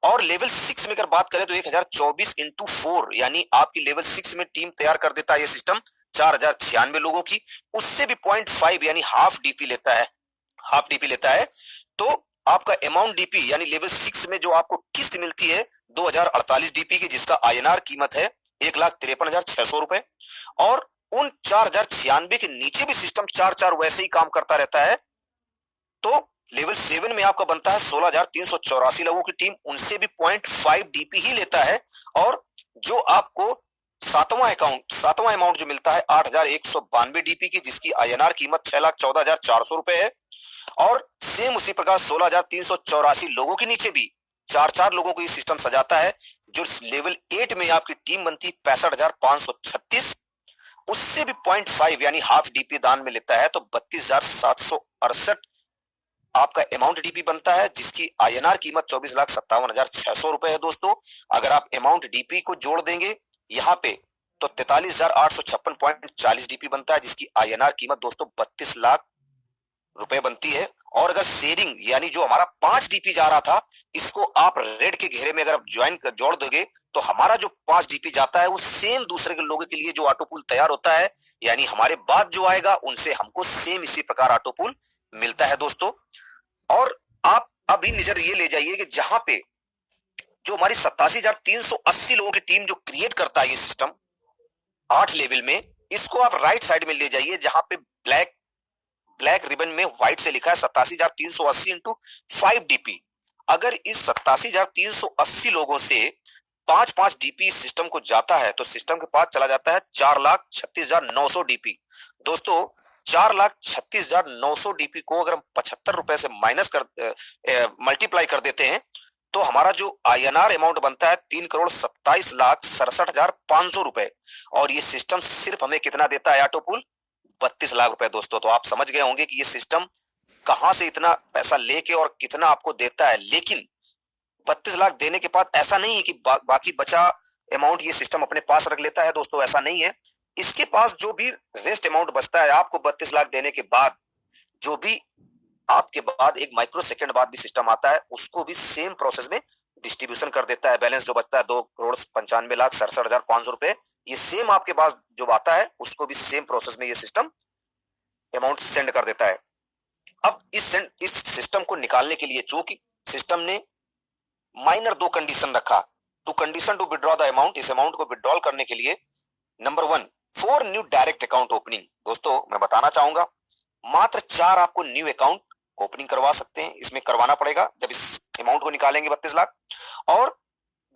A: और लेवल 6 में अगर बात करें तो 1024 इंटू 4 यानी आपकी लेवल 6 में टीम तैयार कर देता है ये सिस्टम 4096 लोगों की। उससे भी 0.5 यानी हाफ डीपी लेता है, हाफ डीपी लेता है। तो आपका अमाउंट डीपी यानी लेवल 6 में जो आपको किस्त मिलती है 2048 डीपी की, जिसका आईएनआर कीमत है 1,53,600 रुपए। और उन 4096 के नीचे भी सिस्टम 4 वैसे ही काम करता रहता है। तो लेवल 7 में आपका बनता है 16,384 लोगों की टीम, उनसे भी 0.5 डीपी ही लेता है। और जो आपको सातवां अमाउंट जो मिलता है 8,192 डीपी की, जिसकी आईएनआर कीमत 6,14,400 रुपए है। और सेम उसी प्रकार 16,384 लोगों के नीचे भी 4 लोगों को ये सिस्टम सजाता है। जो लेवल 8 में आपकी टीम बनती 65,536, उससे भी 0.5 यानी हाफ डीपी दान में लेता है। तो 32,768 आपका अमाउंट डीपी बनता है, जिसकी आईएनआर कीमत 24,57,600 रुपए है दोस्तों। अगर आप अमाउंट डीपी को जोड़ देंगे यहाँ पे तो 43,856.40 डीपी बनता है, जिसकी आईएनआर कीमत दोस्तों 32 लाख रुपए बनती है। और अगर शेयरिंग यानी जो हमारा 5 डीपी जा रहा था, इसको आप रेड के घेरे में अगर आप जोड़ दोगे तो हमारा जो 5 डीपी जाता है वो सेम दूसरे के लोगों के लिए जो ऑटो पूल तैयार होता है, यानी हमारे बाद जो आएगा उनसे हमको सेम इसी प्रकार ऑटो पूल मिलता है दोस्तों। और आप अभी नजर ये ले जाइए कि जहां पे जो हमारी 87,380 लोगों की टीम जो क्रिएट करता है ये सिस्टम 8 लेवल में, इसको आप राइट साइड में ले जाइए जहां पे ब्लैक रिबन में व्हाइट से लिखा है 87,380 इंटू 5 डीपी। अगर इस 87,380 लोगों से 5 डीपी सिस्टम को जाता है तो सिस्टम के पास चला जाता है 4,36,900 डीपी। दोस्तों 4,36,900 डीपी को अगर हम 75 रुपए से मल्टीप्लाई कर देते हैं तो हमारा जो आईएनआर अमाउंट बनता है 3,27,67,500 रुपए। और ये सिस्टम सिर्फ हमें कितना देता है ऑटो पूल 32 लाख रुपए दोस्तों। तो आप समझ गए होंगे कि ये सिस्टम कहां से इतना पैसा लेके और कितना आपको देता है। लेकिन 32 लाख देने के बाद ऐसा नहीं है कि बाकी बचा अमाउंट ये सिस्टम अपने पास रख लेता है दोस्तों, ऐसा नहीं है। इसके पास जो भी रेस्ट अमाउंट बचता है आपको 32 लाख देने के बाद, जो भी आपके बाद एक माइक्रो सेकंड बाद भी सिस्टम आता है उसको भी सेम प्रोसेस में डिस्ट्रीब्यूशन कर देता है। बैलेंस जो बचता है 2,95,67,500 रुपए, ये सेम आपके पास जो आता है उसको भी सेम प्रोसेस में ये सिस्टम अमाउंट सेंड कर देता है। अब इस सिस्टम को निकालने के लिए चूंकि सिस्टम ने माइनर 2 कंडीशन रखा, two condition to withdraw the amount, इस अमाउंट को विड्रॉल करने के लिए number 1 4 new direct account opening. दोस्तों मैं बताना चाहूंगा मात्र 4 आपको न्यू अकाउंट ओपनिंग करवा सकते हैं, इसमें करवाना पड़ेगा जब इस अमाउंट को निकालेंगे 32 लाख। और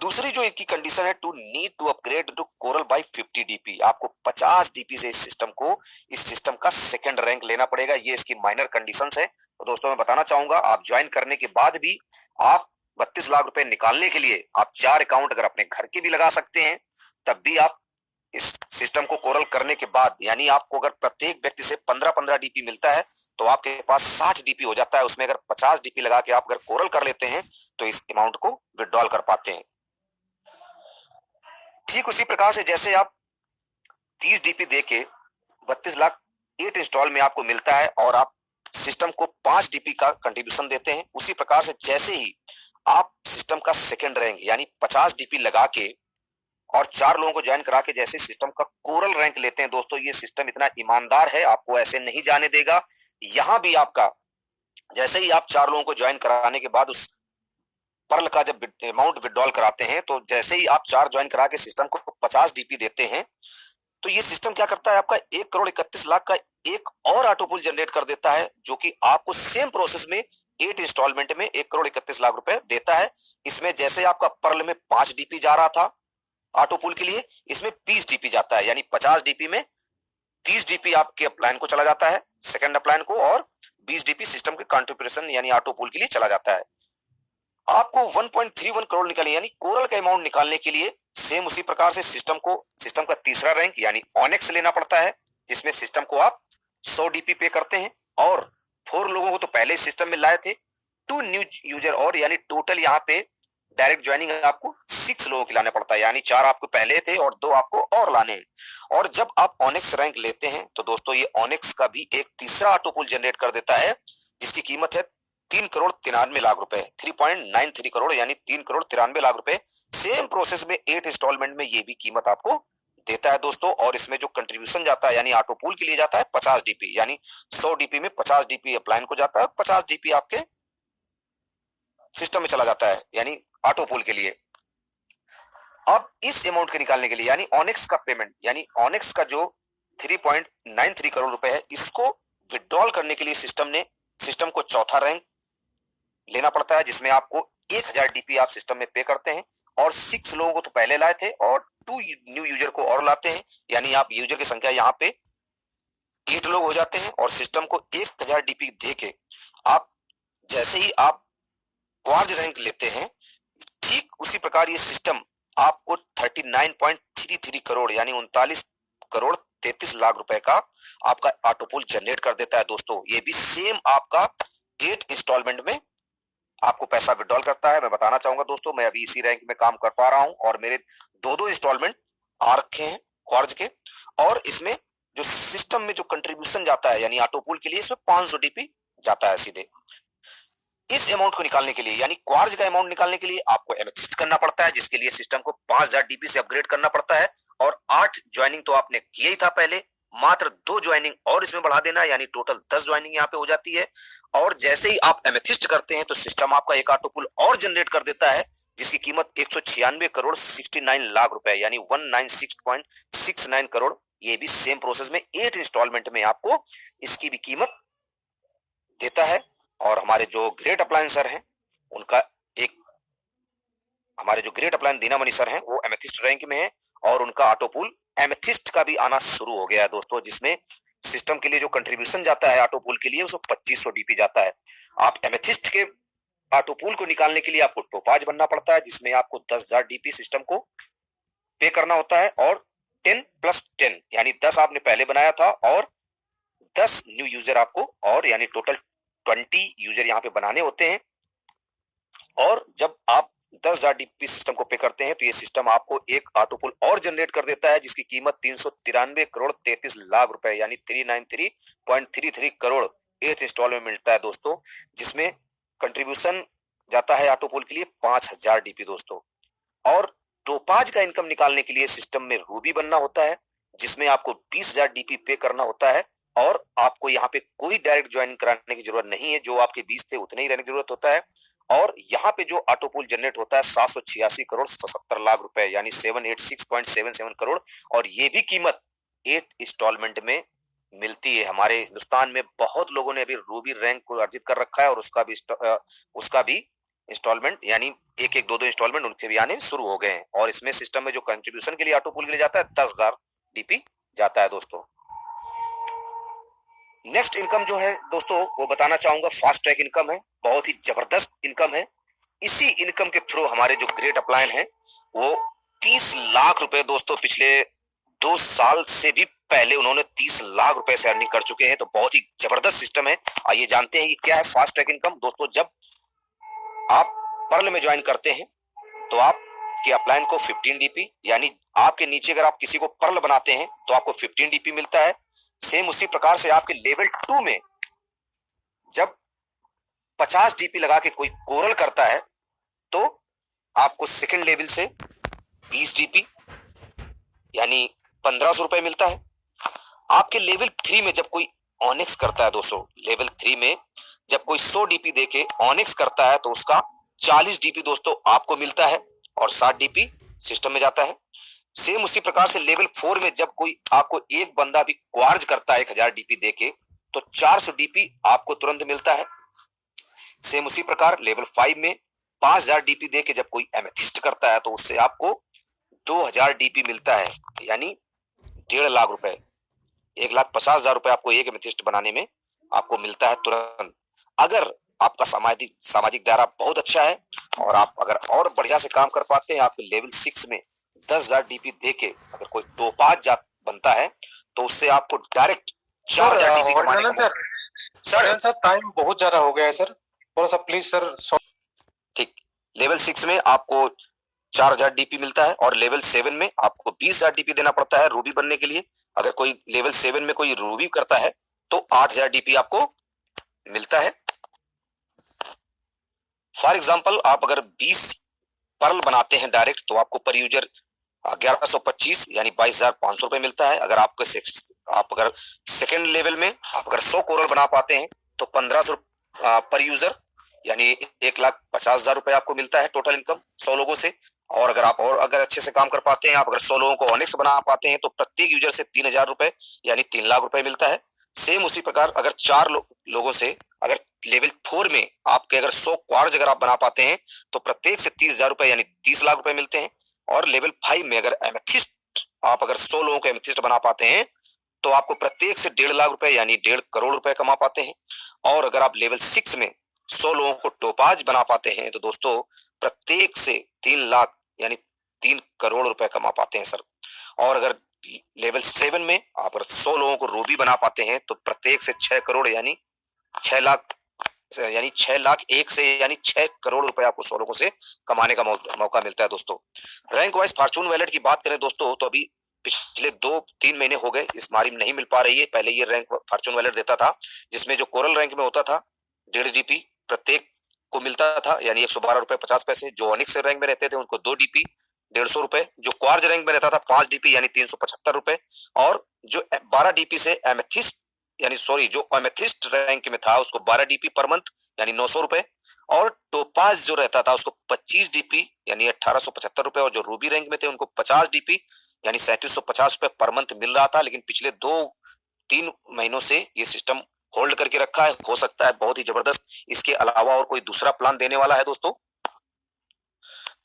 A: दूसरी जो इसकी कंडीशन है to need to upgrade to coral by 50 DP, आपको 50 डीपी से इस सिस्टम का सेकंड रैंक लेना पड़ेगा। ये इसकी माइनर कंडीशंस है। तो दोस्तों मैं बताना चाहूंगा आप ज्वाइन करने के बाद भी आप 32 लाख रुपए निकालने के लिए आप 4 अकाउंट अगर अपने घर के भी लगा सकते हैं, तब भी आप इस सिस्टम को कोरल करने के बाद, यानी आपको अगर प्रत्येक व्यक्ति से 15-15 डीपी मिलता है तो आपके पास 60 डीपी हो जाता है। उसमें अगर 50 डीपी लगा के आप अगर कोरल कर लेते हैं तो इस अमाउंट को विड्रॉल कर पाते हैं। ठीक उसी प्रकार से जैसे आप 30 डीपी दे के 32 लाख 8 इंस्टॉल में आपको मिलता है और आप सिस्टम को 5 डीपी का कंट्रीब्यूशन देते हैं, उसी प्रकार से जैसे ही आप सिस्टम का सेकंड रैंक यानी 50 डीपी लगा के और 4 लोगों को ज्वाइन करा के जैसे सिस्टम का कोरल रैंक लेते हैं दोस्तों, ये सिस्टम इतना ईमानदार है, आपको ऐसे नहीं जाने देगा। यहां भी आपका जैसे ही आप 4 लोगों को ज्वाइन कराने के बाद उस पर्ल का जब अमाउंट विड्रॉल कराते हैं तो जैसे ही आप 4 ज्वाइन करा के सिस्टम को 50 डीपी देते हैं तो ये सिस्टम क्या करता है आपका 1,31,00,000 का एक और ऑटो पूल जनरेट कर देता है, जो कि आपको सेम प्रोसेस में 8 इंस्टॉलमेंट में 1,31,00,000 रुपए देता है। इसमें जैसे आपका पर्ल में 5 डीपी जा रहा था ऑटो पूल के लिए, इसमें 20 डीपी जाता है, यानी 50 डीपी में 30 डीपी आपके अपलाइन को चला जाता है सेकंड अपलाइन को, और 20 डीपी सिस्टम के कंट्रीब्यूशन यानी ऑटो पूल के लिए चला जाता है। आपको 1.31 करोड़ निकालने यानी कोरल का अमाउंट निकालने के लिए सेम उसी प्रकार से सिस्टम का तीसरा रैंक यानी ऑनेक्स लेना पड़ता है, जिसमें सिस्टम को आप 100 डीपी पे करते हैं और 4 लोगों को तो पहले सिस्टम में लाए थे, 2 न्यू यूजर और, यानी टोटल यहाँ पे डायरेक्ट ज्वाइनिंग आपको 6 लोगों के लाने पड़ता है, यानी 4 आपको पहले थे और 2 आपको और लाने हैं। और जब आप ऑनिक्स रैंक लेते हैं तो दोस्तों ये ऑनिक्स का भी एक तीसरा ऑटो पूल जनरेट कर देता है, जिसकी कीमत है 3,93,00,000 रुपए, 3.93 करोड़, यानी 3,93,00,000 रुपए। सेम प्रोसेस में 8 इंस्टॉलमेंट में ये भी कीमत आपको देता है दोस्तों। और इसमें जो कंट्रीब्यूशन जाता है यानी ऑटो पूल के लिए जाता है 50 डीपी, यानी 100 डीपी में 50 डीपी अपलाइन को जाता है, 50 डीपी आपके सिस्टम में चला जाता है, यानी ऑटो पूल के लिए। अब इस अमाउंट के निकालने के लिए, यानी ऑनिक्स का पेमेंट, यानी ऑनिक्स का जो 3.93 करोड़ रुपए है, इसको विड्रॉल करने के लिए सिस्टम को चौथा रैंक लेना पड़ता है, जिसमें आपको 1000 डीपी आप सिस्टम में पे करते हैं। और 6 लोगों को तो पहले लाए थे और 2 न्यू यूजर को और लाते हैं, यानी आप यूजर की संख्या यहाँ पे 8 लोग हो जाते हैं। और सिस्टम को 1000 डीपी दे के आप जैसे ही आप क्वार्ज रैंक लेते हैं, ठीक उसी प्रकार ये सिस्टम आपको 39.33 करोड़, यानी 39,33,00,000 रुपए का आपका ऑटो पूल जनरेट कर देता है दोस्तों। ये भी सेम आपका 8 इंस्टॉलमेंट में आपको पैसा विड्रॉल करता है। मैं बताना चाहूंगा दोस्तों, मैं अभी इसी रैंक में काम कर पा रहा हूं और मेरे 2 इंस्टॉलमेंट आ रखे हैं क्वार्ज के। और इसमें जो सिस्टम में जो कंट्रीब्यूशन जाता है यानी ऑटो पूल के लिए, इसमें 500 डीपी जाता है सीधे। इस अमाउंट को निकालने के लिए, यानी क्वार्ज का अमाउंट निकालने के लिए आपको एमेथिस्ट करना पड़ता है, जिसके लिए सिस्टम को 5000 डीपी से अपग्रेड करना पड़ता है। और 8 ज्वाइनिंग तो आपने किया ही था पहले, मात्र 2 ज्वाइनिंग और इसमें बढ़ा देना, यानी टोटल 10 ज्वाइनिंग यहाँ पे हो जाती है। और जैसे ही आप एमेथिस्ट करते हैं तो सिस्टम आपका एक ऑटो पूल और जनरेट कर देता है, जिसकी कीमत 196 करोड़ 69 लाख रुपए, यानी 196.69 करोड़। ये भी सेम प्रोसेस में 8 इंस्टॉलमेंट में आपको इसकी भी कीमत देता है। और हमारे जो ग्रेट अप्लायंसर हैं उनका एक, हमारे जो ग्रेट अप्लायंस दीना मनी सर हैं वो एमेथिस्ट रैंक में है, और उनका ऑटो पूल एमेथिस्ट का भी आना शुरू हो गया है दोस्तों, जिसमें सिस्टम के लिए जो कंट्रीब्यूशन जाता है ऑटो पूल के लिए उसको 2500 डीपी जाता है। आप एमेथिस्ट के ऑटो पूल को निकालने के लिए आपको टोपाज बनना पड़ता है, जिसमें आपको 10,000 डीपी सिस्टम को पे करना होता है। और 10 + 10 यानी 10 आपने पहले बनाया था और 10 न्यू यूजर आपको, और यानी टोटल 20 यूजर यहाँ पे बनाने होते हैं। और जब आप 10,000 डीपी सिस्टम को पे करते हैं तो ये सिस्टम आपको एक ऑटो पूल और जनरेट कर देता है, जिसकी कीमत 393 करोड़ 33 लाख रुपए, यानी 393.33 करोड़ 8 इंस्टॉल में मिलता है दोस्तों, जिसमें कंट्रीब्यूशन जाता है ऑटो पूल के लिए 5000 डीपी दोस्तों। और टोपाज का इनकम निकालने के लिए सिस्टम में रूबी बनना होता है, जिसमें आपको 20,000 डीपी पे करना होता है। और आपको यहाँ पे कोई डायरेक्ट ज्वाइन कराने की जरूरत नहीं है, जो आपके 20 थे उतने ही रहने की जरूरत होता है। और यहाँ पे जो ऑटो पूल जनरेट होता है 786 करोड़ 77 लाख रुपए, यानी 786.77 करोड़। और ये भी कीमत 8 इंस्टॉलमेंट में मिलती है। हमारे हिंदुस्तान में बहुत लोगों ने अभी रूबी रैंक को अर्जित कर रखा है, और उसका भी इंस्टॉलमेंट, यानी 1-1, 2-2 इंस्टॉलमेंट उनके भी आने शुरू हो गए हैं। और इसमें सिस्टम में जो कंट्रीब्यूशन के लिए ऑटो पूल के लिए जाता है 10,000 डीपी जाता है दोस्तों। नेक्स्ट इनकम जो है दोस्तों वो बताना चाहूंगा, फास्ट ट्रैक इनकम है, बहुत ही जबरदस्त इनकम है। इसी इनकम के थ्रू हमारे जो ग्रेट अप्लायन है वो 30 लाख रुपए दोस्तों पिछले 2 साल से भी पहले उन्होंने 30 लाख रुपए से अर्निंग कर चुके हैं। तो बहुत ही जबरदस्त सिस्टम है। आइए जानते हैं कि क्या है फास्ट ट्रैक इनकम दोस्तों। जब आप पर्ल में ज्वाइन करते हैं तो आपके अपलायन को 15 डीपी, यानी आपके नीचे अगर आप किसी को पर्ल बनाते हैं तो आपको 15 डीपी मिलता है। सेम उसी प्रकार से आपके लेवल 2 में जब 50 डीपी लगा के कोई कोरल करता है तो आपको सेकंड लेवल से 20 डीपी यानी 1500 रुपए मिलता है। आपके लेवल 3 में जब कोई ऑनिक्स करता है दोस्तों, लेवल 3 में जब कोई 100 डीपी देके ऑनिक्स करता है तो उसका 40 डीपी दोस्तों आपको मिलता है और 60 डीपी सिस्टम में जाता है। सेम उसी प्रकार से लेवल 4 में जब कोई आपको एक बंदा भी क्वार्ज करता है 1000 डीपी देके तो 400 डीपी आपको तुरंत मिलता है। सेम उसी प्रकार लेवल 5 में 5000 डीपी देके जब कोई एमेथिस्ट करता है तो उससे आपको 2000 डीपी मिलता है, यानी 1.5 लाख रुपए, 1,50,000 रुपए आपको एक एमेथिस्ट बनाने में आपको मिलता है तुरंत। अगर आपका सामाजिक दायरा बहुत अच्छा है और आप अगर और बढ़िया से काम कर पाते हैं, आपके लेवल 6 में 10,000 डीपी देके अगर कोई टोपाज बनता है तो उससे आपको डायरेक्ट 4,000 डीपी कमाने का सर
B: सर टाइम बहुत ज्यादा हो गया है सर, थोड़ा सा प्लीज सर।
A: ठीक, लेवल 6 में आपको 4000 डीपी मिलता है और लेवल 7 में आपको 20,000 डीपी देना पड़ता है रूबी बनने के लिए। अगर कोई लेवल 7 में कोई रूबी करता है तो 8000 डीपी आपको मिलता है। फॉर एग्जाम्पल आप अगर 20 पर्ल बनाते हैं डायरेक्ट तो आपको पर यूजर 1125 यानी 22,500 रुपए मिलता है। अगर आप अगर सेकेंड लेवल में आप अगर 100 कोरल बना पाते हैं तो 1500 पर यूजर यानी 1,50,000 रुपए आपको मिलता है टोटल इनकम 100 लोगों से। और अगर अच्छे से काम कर पाते हैं, आप अगर 100 लोगों को ऑनिक्स बना पाते हैं तो प्रत्येक यूजर से 3,000 रुपए यानी 3 लाख रुपए मिलता है। सेम उसी प्रकार अगर 4 लोगों से अगर लेवल 4 में आपके अगर 100 क्वार्ज अगर आप बना पाते हैं तो प्रत्येक से 30,000 रुपए यानी 30 लाख रुपए मिलते हैं। और लेवल 5 में अगर एमेथिस्ट आप अगर 100 लोगों को एमेथिस्ट बना पाते हैं तो आपको प्रत्येक से 1.5 लाख रुपए यानी 1.5 करोड़ रुपए कमा पाते हैं। और अगर आप लेवल 6 में 100 लोगों को टोपाज बना पाते हैं तो दोस्तों प्रत्येक से 3 लाख यानी 3 करोड़ रुपए कमा पाते हैं सर। और अगर लेवल 7 में आप अगर 100 लोगों को रूबी बना पाते हैं तो प्रत्येक से 6 करोड़ यानी 6 लाख यानी 6 लाख एक से यानी 6 करोड़ रुपए आपको 100 लोगों से कमाने का मौका मिलता है दोस्तों। रैंक वाइज फॉर्चून वैलेट की बात करें दोस्तों तो अभी पिछले 2-3 महीने हो गए इस मारी नहीं मिल पा रही है। पहले ये रैंक फॉर्चून वैलेट देता था जिसमें जो कोरल रैंक में होता था 1.5 डीपी प्रत्येक को मिलता था यानी 112 रुपए 50 पैसे। जो ऑनिक्स रैंक में रहते थे उनको 2 डीपी 150 रुपए। जो क्वार्ज रैंक में रहता था 5 डीपी यानी 375 रुपए। और जो 12 डीपी से एमेथिस्ट यानी सॉरी जो एमेथिस्ट रैंक में था उसको 12 डीपी पर मंथ यानी 900 रुपए। और टोपाज जो रहता था उसको 25 डीपी यानी 1875 रुपए। और जो रूबी रैंक में थे उनको 50 डीपी यानी 3750 रुपए पर मंथ मिल रहा था। लेकिन पिछले 2-3 महीनों से ये सिस्टम होल्ड करके रखा है। हो सकता है बहुत ही जबरदस्त इसके अलावा और कोई दूसरा प्लान देने वाला है दोस्तों।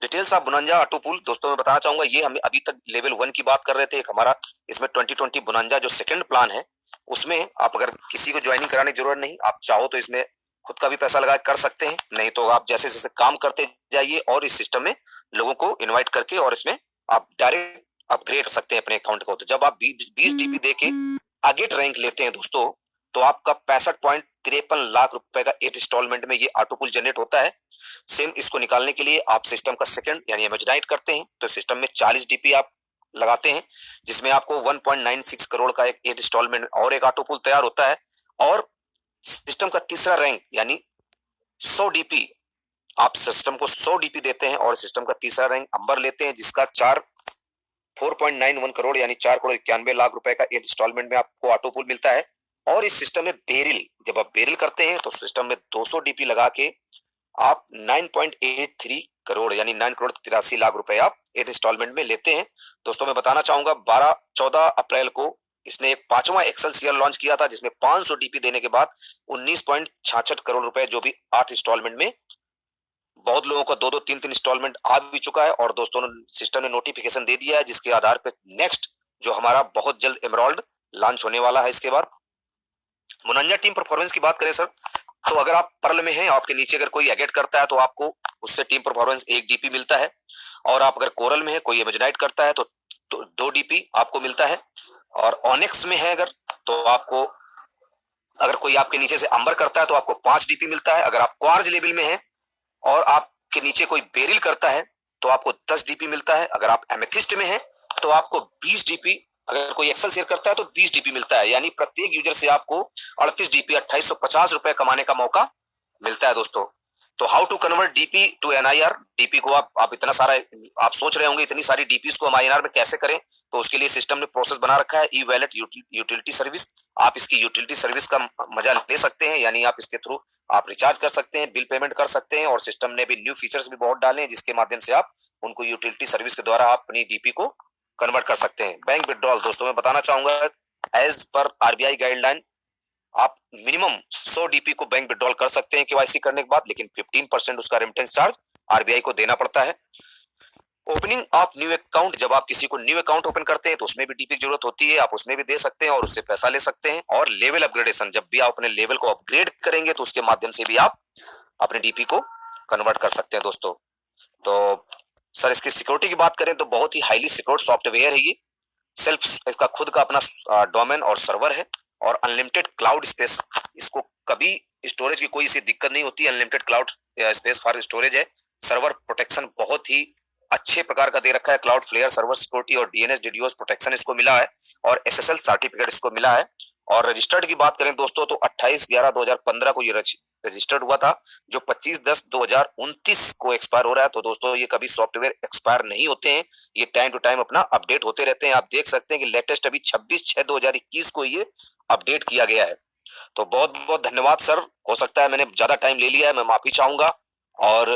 A: Details of bonanza auto pool दोस्तों मैं बताना चाहूंगा, ये हम अभी तक लेवल 1 की बात कर रहे थे। एक हमारा इसमें 2020 बोनांजा जो सेकंड प्लान है उसमें आप अगर किसी को ज्वाइनिंग कराने की जरूरत नहीं, आप चाहो तो इसमें खुद का भी पैसा लगा कर सकते हैं। नहीं तो आप जैसे जैसे काम करते जाइए और इस सिस्टम में लोगों को इन्वाइट करके और इसमें आप डायरेक्ट अपग्रेड कर सकते हैं अपने अकाउंट को। तो जब आप 20 डीपी दे के आगे रैंक लेते हैं दोस्तों तो आपका 65.53 लाख रुपए का 8 इंस्टॉलमेंट में ये ऑटो पूल जनरेट होता है। सेम इसको निकालने के लिए आप सिस्टम का सेकंड यानी इमेजिनाइट करते हैं तो सिस्टम में 40 डीपी आप लगाते हैं जिसमें आपको 1.96 करोड़ का एक 8 इंस्टॉलमेंट और एक ऑटो पूल तैयार होता है। और सिस्टम का तीसरा रैंक यानी 100 डीपी आप सिस्टम को 100 डीपी देते हैं और सिस्टम का तीसरा रैंक अंबर लेते हैं जिसका 4.91 करोड़ यानी 4 करोड़ 91 लाख रुपए का 8 इंस्टॉलमेंट में आपको ऑटो पूल मिलता है। और इस सिस्टम में बेरिल जब आप बेरिल करते हैं तो सिस्टम में 200 डीपी लगा के आप 9.83 करोड़ यानी 9 करोड़ 83 लाख रुपए आप एक इंस्टॉलमेंट में लेते हैं। दोस्तों मैं बताना चाहूंगा 14 अप्रैल को इसने एक 5वां एक्सेल सीएल लॉन्च किया था जिसमें 500 डीपी देने के बाद 19.66 करोड़ रुपए जो भी 8 इंस्टॉलमेंट में बहुत लोगों का 2-2 3-3 इंस्टॉलमेंट आ भी चुका है। और दोस्तों सिस्टम ने नोटिफिकेशन दे दिया है जिसके आधार पर नेक्स्ट जो हमारा बहुत जल्द एमराल्ड लॉन्च होने वाला है। इसके बाद मुनंजा टीम परफॉर्मेंस की बात करें सर तो अगर आप पर्ल में हैं आपके नीचे अगर कोई एगेट करता है तो आपको उससे टीम परफॉर्मेंस 1 डीपी मिलता है। और आप अगर कोरल में है कोई इमेजिनाइट करता है तो 2 डीपी आपको मिलता है। और ऑनिक्स में है अगर तो आपको अगर कोई आपके नीचे से अंबर करता है तो आपको 5 डीपी मिलता है। अगर आप क्वार्ज लेवल में है और आपके नीचे कोई बेरिल करता है तो आपको 10 डीपी मिलता है। अगर आप एमेथिस्ट में है तो आपको 20 डीपी, अगर कोई एक्सेल शेयर करता है तो 20 डीपी मिलता है यानी प्रत्येक यूजर से आपको 38 डीपी 2850 रुपए कमाने का मौका मिलता है दोस्तों। तो how to convert DP to NIR, DP को आप इतना सारा आप सोच रहे होंगे इतनी सारी डीपीज को हम आईएनआर में कैसे करें, तो उसके लिए सिस्टम ने प्रोसेस बना रखा है ई वैलेट यूटिलिटी सर्विस। आप इसकी यूटिलिटी सर्विस का मजा ले सकते हैं यानी आप इसके थ्रू आप रिचार्ज कर सकते हैं, बिल पेमेंट कर सकते हैं। और सिस्टम ने भी न्यू फीचर्स भी बहुत डाले हैं जिसके माध्यम से आप उनको यूटिलिटी सर्विस के द्वारा आप अपनी डीपी को कन्वर्ट कर सकते हैं। बैंक विड्रॉल दोस्तों मैं बताना चाहूंगा एज पर आरबीआई गाइडलाइन आप मिनिमम 100 डीपी को बैंक विड्रॉल कर सकते हैं केवाईसी करने के बाद, लेकिन 15% उसका रेमिटेंस चार्ज आरबीआई को देना पड़ता है। ओपनिंग ऑफ न्यू अकाउंट, जब आप किसी को न्यू अकाउंट ओपन करते हैं तो उसमें भी डीपी की जरूरत होती है, आप उसमें भी दे सकते हैं और उससे पैसा ले सकते हैं। और लेवल अपग्रेडेशन, जब भी आप अपने लेवल को अपग्रेड करेंगे तो उसके माध्यम से भी आप अपने डीपी को कन्वर्ट कर सकते हैं दोस्तों। तो सर इसकी सिक्योरिटी की बात करें तो बहुत ही हाईली सिक्योर्ड सॉफ्टवेयर है ये। इसका खुद का अपना डोमेन और सर्वर है और अनलिमिटेड क्लाउड स्पेस इसको कभी स्टोरेज की कोई सी दिक्कत नहीं होती। Unlimited cloud space for storage है। सर्वर प्रोटेक्शन बहुत ही अच्छे प्रकार का दे रखा है। क्लाउड फ्लेयर सर्वर सिक्योरिटी और डीएनएस डीडीओस प्रोटेक्शन इसको मिला है और एसएसएल सर्टिफिकेट इसको मिला है। और रजिस्टर्ड की बात करें दोस्तों तो 28/11/2015 को ये रजिस्टर्ड हुआ था, जो 25/10/2029 को एक्सपायर हो रहा है। तो दोस्तों ये कभी सॉफ्टवेयर एक्सपायर नहीं होते हैं, ये टाइम टू टाइम अपना अपडेट होते रहते हैं। आप देख सकते हैं कि लेटेस्ट अभी 26/6/2021 को ये अपडेट किया गया है। तो बहुत बहुत धन्यवाद सर। हो सकता है मैंने ज्यादा टाइम ले लिया है, मैं माफी चाहूंगा। और